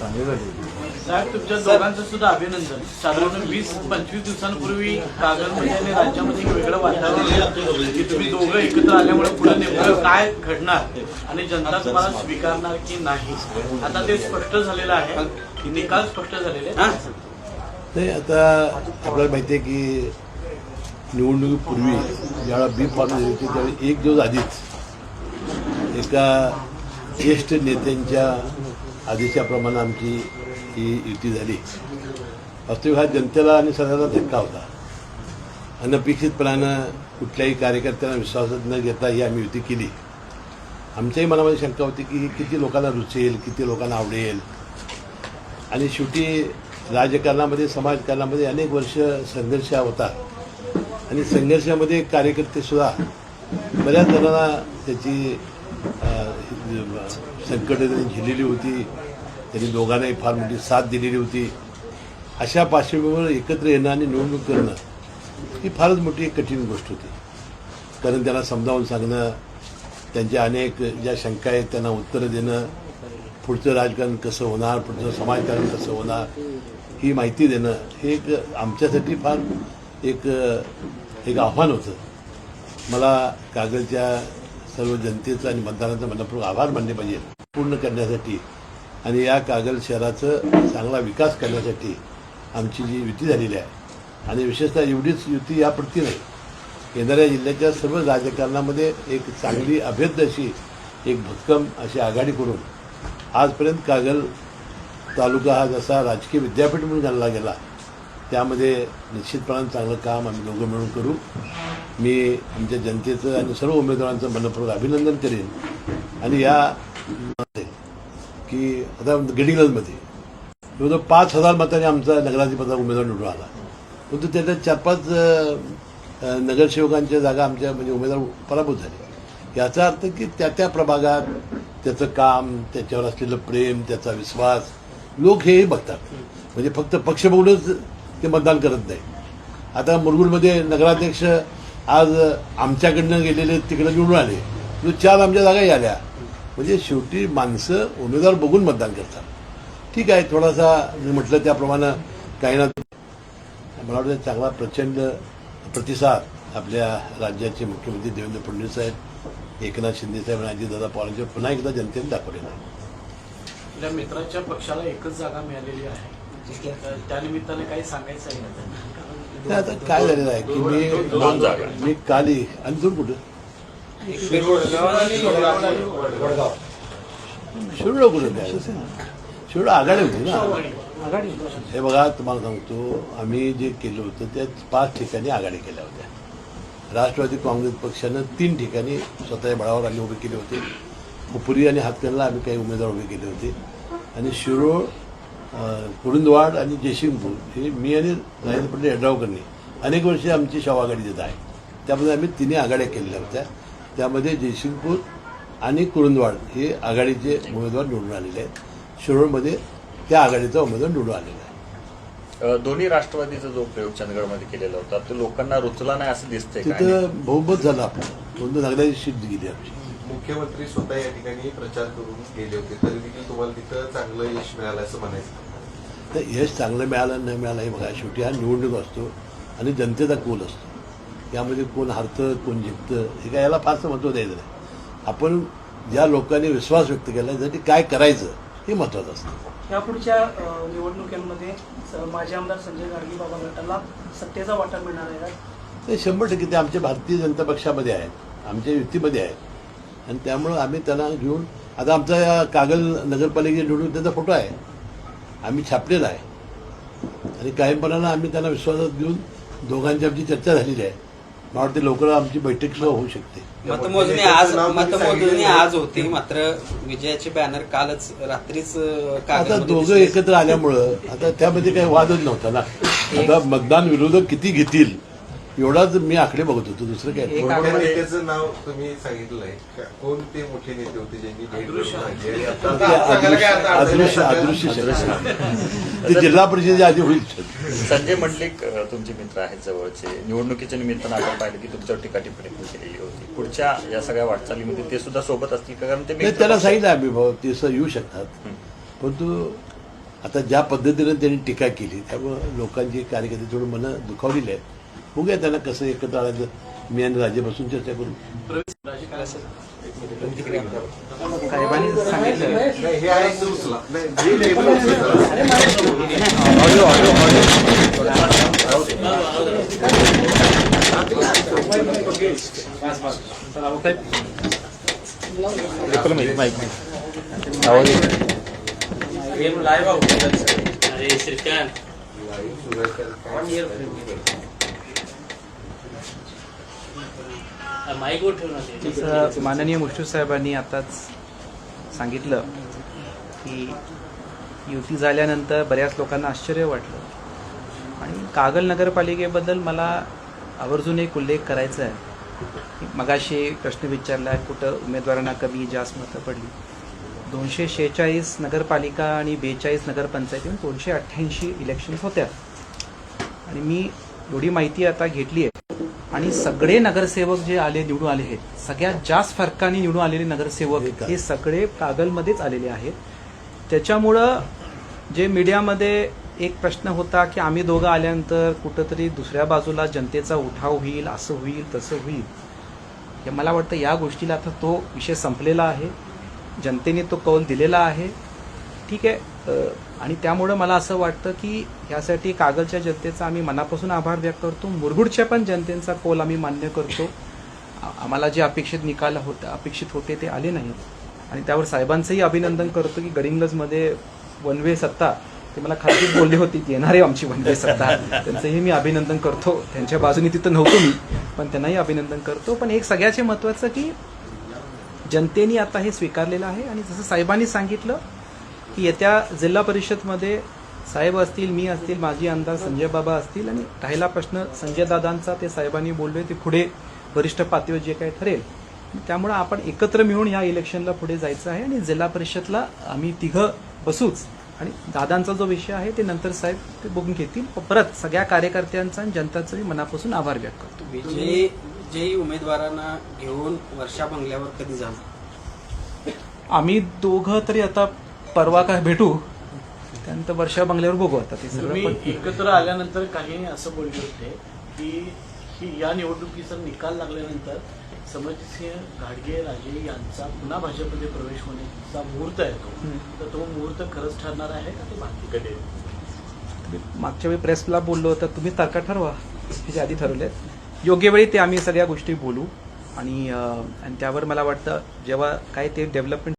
साहेब, तुमच्या दोघांचं सुद्धा अभिनंदन. साधारण 20-25 दिवसांपूर्वी कागलमध्ये आणि राज्यामध्ये एक वेगळं वातावरण आहे की तुम्ही दोघं एकत्र आल्यामुळे पुढे नेमकं काय घडणार आणि जनता तुम्हाला स्वीकारणार की नाही, आता ते स्पष्ट झालेलं आहे, निकाल स्पष्ट झालेले आहेत. नाही, आता आपल्याला माहिती आहे की निवडणुकीपूर्वी ज्यावेळेला बी फॉर्म दिली होती त्यावेळी एक दिवस आधीच एका ज्येष्ठ नेत्यांच्या आदेशाप्रमाणे आमची ही युती झाली. वास्तविक हा जनतेला आणि सगळ्यांना धक्का होता. अनपेक्षितपणानं कुठल्याही कार्यकर्त्यांना विश्वासात न घेता ही आम्ही युती केली. आमच्याही मनामध्ये शंका होती की किती लोकांना रुचेल, किती लोकांना आवडेल. आणि शेवटी राजकारणामध्ये, समाजकारणामध्ये अनेक वर्ष संघर्ष होता आणि संघर्षामध्ये कार्यकर्तेसुद्धा बऱ्याच जणांना त्याची संकटं त्यांनी झेललेली होती. त्यांनी दोघांनाही फार मोठी साथ दिलेली होती. अशा पार्श्वभूमीवर एकत्र येणं आणि निवडणूक करणं ही फारच मोठी कठीण गोष्ट होती. कारण त्यांना समजावून सांगणं, त्यांच्या अनेक ज्या शंका आहेत त्यांना उत्तरं देणं, पुढचं राजकारण कसं होणार, पुढचं समाजकारण कसं होणार ही माहिती देणं, हे एक आमच्यासाठी फार एक आव्हान होतं. मला कागलच्या सर्व जनतेचं आणि मतदारांचं मनपूर्वक आभार मानले पाहिजे पूर्ण करण्यासाठी आणि या कागल शहराचं चांगला विकास करण्यासाठी आमची जी युती झालेली आहे. आणि विशेषतः एवढीच युती यापुरती नाही, येणाऱ्या जिल्ह्याच्या सर्व राजकारणामध्ये एक चांगली अभेद्य अशी एक भक्कम अशी आघाडी करून आजपर्यंत कागल तालुका हा जसा राजकीय विद्यापीठ म्हणून गणला गेला, त्यामध्ये निश्चितपणानं चांगलं काम आम्ही दोघं मिळून करू. मी आमच्या जनतेचं आणि सर्व उमेदवारांचं मनपूर्वक अभिनंदन करेन. आणि या की आता गडिंग्लजमध्ये जवळजवळ 5,000 मतांनी आमचा नगराधिपतीचा उमेदवार निवडून आला, परंतु त्याच्यात 4-5 नगरसेवकांच्या जागा आमच्या म्हणजे उमेदवार पराभूत झाले. याचा अर्थ की त्या प्रभागात त्याचं काम, त्याच्यावर असलेलं प्रेम, त्याचा विश्वास लोक हेही बघतात. म्हणजे फक्त पक्ष बघूनच ते मतदान करत नाही. आता मुरगुडमध्ये नगराध्यक्ष आज आमच्याकडनं गेलेले तिकडे निवडून आले, 4 आमच्या जागाही आल्या. म्हणजे शेवटी माणसं उमेदवार बघून मतदान करतात. ठीक आहे, थोडासा मी म्हटलं त्याप्रमाणे काही ना मला वाटतं चांगला प्रचंड प्रतिसाद आपल्या राज्याचे मुख्यमंत्री देवेंद्र फडणवीस साहेब, एकनाथ शिंदे साहेब आणि अजितदादा पवारांच्या पुन्हा एकदा जनतेने दाखवलेलं आहे. आपल्या मित्राच्या पक्षाला एकच जागा मिळालेली आहे, त्यानिमित्ताने काही सांगायचं आहे? आता काय झालेलं आहे की मी काली आणि दूर कुठं शिरोळ कुठं काय शिरोळ आघाडी होती ना. हे बघा, तुम्हाला सांगतो, आम्ही जे केलं होतं त्या 5 ठिकाणी आघाडी केल्या होत्या. राष्ट्रवादी काँग्रेस पक्षानं 3 ठिकाणी स्वतःच्या बळावर आम्ही उभे केले होते. खुपुरी आणि हातकणला आम्ही काही उमेदवार उभे केले होते. आणि शिरोळ, कुरुंदवाड आणि जयसिंगपूर हे मी आणि राजेंद्र पाटील यड्रावकरनी अनेक वर्षे आमची शाहू आघाडी देत आहे. त्यामध्ये आम्ही 3 आघाड्या केलेल्या होत्या. त्यामध्ये जयसिंगपूर आणि कुरुंदवाड हे आघाडीचे उमेदवार निवडून आलेले आहेत. शिरोळमध्ये त्या आघाडीचा उमेदवार निवडून आलेला आहे. दोन्ही राष्ट्रवादीचा जो प्रयोग चंदगडमध्ये केलेला होता तो लोकांना रुचला नाही असं दिसतंय. तिथं बहुमत झालं आपलं, 2 नगराची सीट गेली आमची. मुख्यमंत्री स्वतः या ठिकाणी प्रचार करून गेले होते, तरी देखील तुम्हाला तिथं चांगलं यश मिळालं असं म्हणायचं? तर यश चांगलं मिळालं न मिळालं हे बघा, शेवटी हा निवडणूक असतो आणि जनतेचा कौल असतो. यामध्ये कोण हारतं कोण जिंकतं हे काय याला फारसं महत्त्व द्यायचं नाही. आपण ज्या लोकांनी विश्वास व्यक्त केला त्यासाठी काय करायचं हे महत्त्वाचं असतं. यापुढच्या निवडणुकीमध्ये माजी आमदार संजय गाडगे बाबा गटाला सत्तेचा वाटा मिळणार आहे? ते 100% ते आमच्या भारतीय जनता पक्षामध्ये आहेत, आमच्या युतीमध्ये आहेत. आणि त्यामुळं आम्ही त्यांना घेऊन आता आमचा या कागल नगरपालिकेच्या निवडणूक त्याचा फोटो आहे, आम्ही छापलेला आहे. आणि कायमपणानं आम्ही त्यांना विश्वासात घेऊन दोघांची आमची चर्चा झालेली आहे. मला वाटते लवकर आमची बैठक सुद्धा होऊ शकते. मतमोजणी आज होती, मात्र विजयाचे बॅनर कालच रात्रीच. आता दोघं एकत्र आल्यामुळं आता त्यामध्ये काही वादच नव्हता ना. आता मतदान विरोधक किती घेतील एवढाच मी आकडे बघत होतो, दुसरं काय. नेत्याचं नाव तुम्ही सांगितलं आहे, कोण ते मोठे नेते होते ज्यांनी ते जिल्हा परिषदेच्या आधी होईल. संजय मंडलिक तुमचे मित्र आहेत जवळचे, निवडणुकीच्या निमित्तानं आपण पाहिलं की तुमच्यावर टीका टिप्पणी केलेली होती. पुढच्या या सगळ्या वाटचालीमध्ये ते सुद्धा सोबत असतील का? कारण ते त्याला सांगितलं आम्ही भाऊ ते येऊ शकतात, परंतु आता ज्या पद्धतीनं त्यांनी टीका केली त्यामुळं लोकांची कार्यकर्ते थोडं मनं दुखावलेली आहेत. बघूया त्यांना कसं एकत्र आणायचं. मी आणि राजेपासून चर्चा करू. साहेबांनी सांगितलं नाही, हे आहे ते उचला. नाही, हे लेबल उचला. जसं माननीय मुश्रीफ साहेबांनी आताच सांगितलं की युती झाल्यानंतर बऱ्याच लोकांना आश्चर्य वाटलं आणि कागल नगरपालिकेबद्दल मला आवर्जून एक उल्लेख करायचा आहे. मगाशी प्रश्न विचारला कुठं उमेदवारांना कमी जास्त मतं पडली. 246 नगरपालिका आणि 42 नगरपंचायती 288 इलेक्शन्स होत्या आणि मी एवढी माहिती आता घेतली आहे आणि सगळे नगरसेवक जे आले निवडून आले आहेत सगळ्यात जास्त फरकाने निवडून आलेले नगरसेवक हे सगळे कागलमध्येच आलेले आहेत. त्याच्यामुळं जे मीडियामध्ये एक प्रश्न होता की आम्ही दोघं आल्यानंतर कुठंतरी दुसऱ्या बाजूला जनतेचा उठाव होईल, असं होईल तसं होईल, हे मला वाटतं या गोष्टीला आता तो विषय संपलेला आहे. जनतेने तो कौल दिलेला आहे. ठीक आहे. आणि त्यामुळं मला असं वाटतं की यासाठी कागलच्या जनतेचा आम्ही मनापासून आभार व्यक्त करतो. मुरगुडच्या पण जनतेचा कौल आम्ही मान्य करतो. आम्हाला जे अपेक्षित होते ते आले नाहीत आणि त्यावर साहेबांचंही अभिनंदन करतो की गडिंग्लजमध्ये वन वे सत्ता ते मला खात्रीच बोलली होती की येणार आहे आमची वन वे सत्ता. त्यांचंही मी अभिनंदन करतो. त्यांच्या बाजूने तिथं नव्हतो मी पण त्यांनाही अभिनंदन करतो. पण एक सगळ्याचे महत्त्वाचं की जनतेने आता हे स्वीकारलेलं आहे आणि जसं साहेबांनी सांगितलं की येत्या जिल्हा परिषदमध्ये साहेब असतील, मी असतील, माजी आमदार संजय बाबा असतील आणि राहिला प्रश्न संजय दादांचा ते साहेबांनी बोलले ते पुढे वरिष्ठ पातळीवर जे काही ठरेल त्यामुळे आपण एकत्र मिळून या इलेक्शनला पुढे जायचं आहे आणि जिल्हा परिषदला आम्ही तिघं बसूच आणि दादांचा जो विषय आहे ते नंतर साहेब ते बघून घेतील. परत सगळ्या कार्यकर्त्यांचा आणि जनताचाही मनापासून आभार व्यक्त करतो. विजयी उमेदवारांना घेऊन वर्षा बंगल्यावर कधी जाणार? आम्ही दोघं तरी आता परवा काय भेटू त्यानंतर वर्षा बंगल्यावर बघू. आता ते तुम्ही सगळं एकत्र आल्यानंतर काही असं बोलले होते की या निवडणुकीचा निकाल लागल्यानंतर समरजितसिंह घाडगे राजे यांचा पुन्हा भाजपमध्ये प्रवेश होण्याचा मुहूर्त आहे तर तो मुहूर्त खरंच ठरणार आहे का ते बाकी कधी? मागच्या वेळी प्रेसला बोललो होतं तुम्ही तारखा ठरवा. त्याच्या आधी ठरवलेत. योग्य वेळी ते आम्ही सगळ्या गोष्टी बोलू आणि त्यावर मला वाटतं जेव्हा काय ते डेव्हलपमेंट